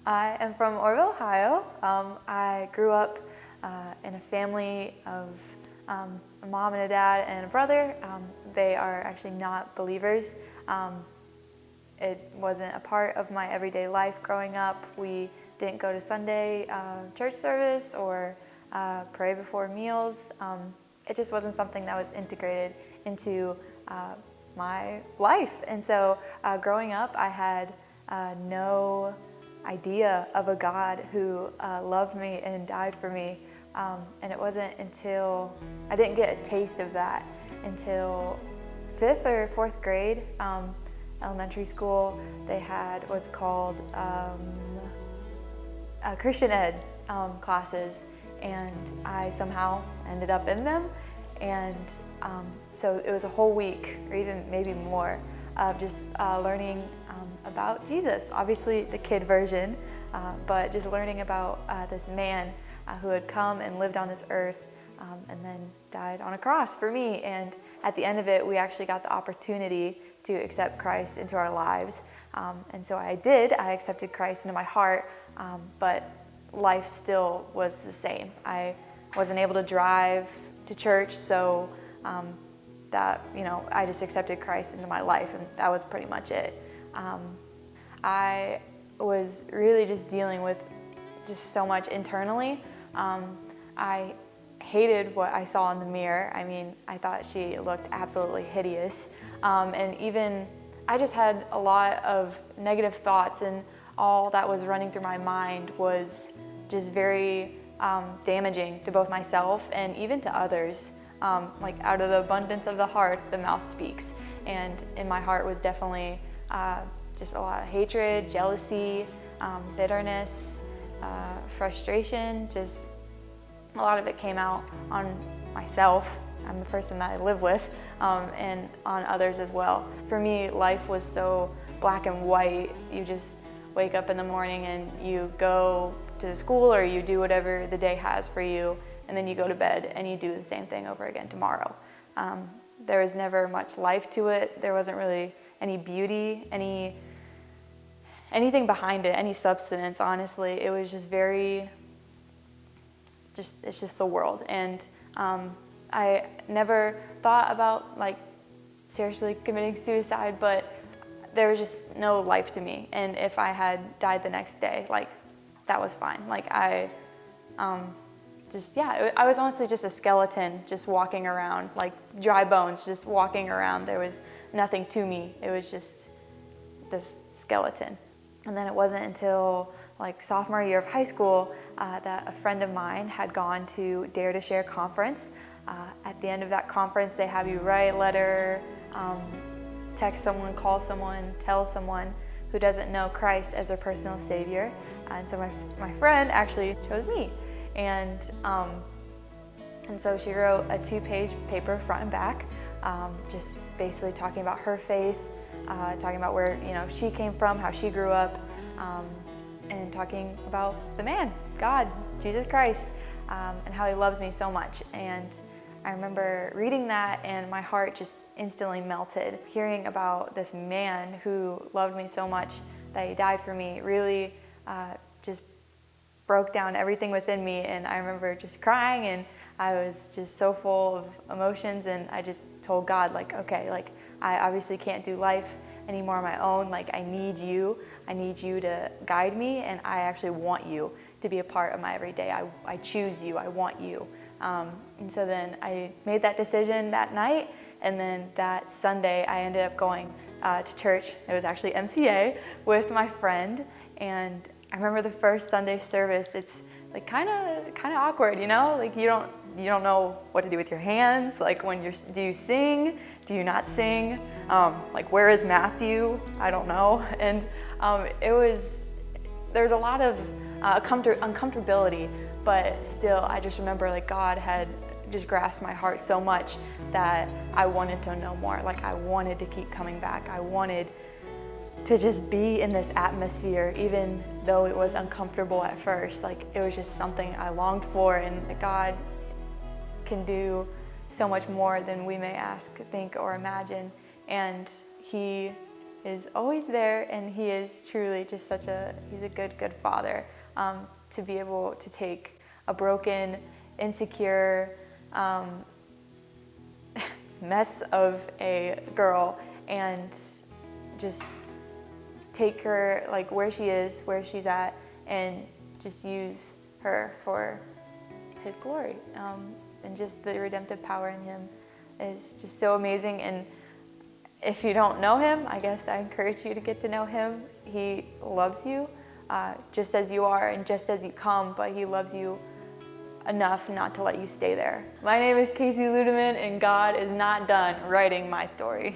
I am from Orville, Ohio. I grew up in a family of a mom and a dad and a brother. They are actually not believers. It wasn't a part of my everyday life growing up. We didn't go to Sunday church service or pray before meals. It just wasn't something that was integrated into my life. And so growing up, I had no idea of a God who loved me and died for me. And it wasn't until I didn't get a taste of that until 5th or 4th grade. Elementary school, they had what's called Christian Ed classes, and I somehow ended up in them. And so it was a whole week, or even maybe more, of just learning about Jesus. Obviously the kid version, but just learning about this man who had come and lived on this earth and then died on a cross for me. And at the end of it, we actually got the opportunity to accept Christ into our lives. And so I did. I accepted Christ into my heart, but life still was the same. I wasn't able to drive to church, so that, I just accepted Christ into my life, and that was pretty much it. I was really just dealing with just so much internally. I hated what I saw in the mirror. I mean, I thought she looked absolutely hideous. And even I just had a lot of negative thoughts, and all that was running through my mind was just very damaging to both myself and even to others. Like out of the abundance of the heart, the mouth speaks. And in my heart was definitely just a lot of hatred, jealousy, bitterness, frustration. Just a lot of it came out on myself. I'm the person that I live with, and on others as well. For me, life was so black and white. You just wake up in the morning and you go to school, or you do whatever the day has for you, and then you go to bed and you do the same thing over again tomorrow. There was never much life to it. There wasn't really any beauty, anything behind it, any substance, honestly. It was just it's just the world. And I never thought about seriously committing suicide, but there was just no life to me. And if I had died the next day, that was fine. I was honestly just a skeleton, just walking around, like dry bones, just walking around. There was nothing to me. It was just this skeleton. And then it wasn't until sophomore year of high school that a friend of mine had gone to Dare to Share conference. At the end of that conference, they have you write a letter, text someone, call someone, tell someone who doesn't know Christ as their personal Savior. And so my friend actually chose me. And so she wrote a 2-page paper front and back, just basically talking about her faith, talking about where she came from, how she grew up, and talking about the man, God, Jesus Christ, and how he loves me so much. And I remember reading that, and my heart just instantly melted. Hearing about this man who loved me so much that he died for me really just broke down everything within me. And I remember just crying, and I was just so full of emotions, and I just told God, okay, I obviously can't do life anymore on my own. I need you. I need you to guide me, and I actually want you to be a part of my everyday. I choose you. I want you. And so then I made that decision that night, and then that Sunday I ended up going to church. It was actually MCA with my friend, and I remember the first Sunday service. It's kind of awkward, you don't know what to do with your hands. Do you sing? Do you not sing? Where is Matthew? I don't know. And there was a lot of uncomfortability, but still, I just remember God had just grasped my heart so much that I wanted to know more. I wanted to keep coming back. I wanted to just be in this atmosphere, even though it was uncomfortable at first. It was just something I longed for, and that God can do so much more than we may ask, think, or imagine. And he is always there, and he is truly just he's a good father, to be able to take a broken, insecure mess of a girl and just take her like where she is, where she's at, and just use her for his glory. And just the redemptive power in him is just so amazing. And if you don't know him, I guess I encourage you to get to know him. He loves you just as you are and just as you come, but he loves you enough not to let you stay there. My name is Kaci Ludeman, and God is not done writing my story.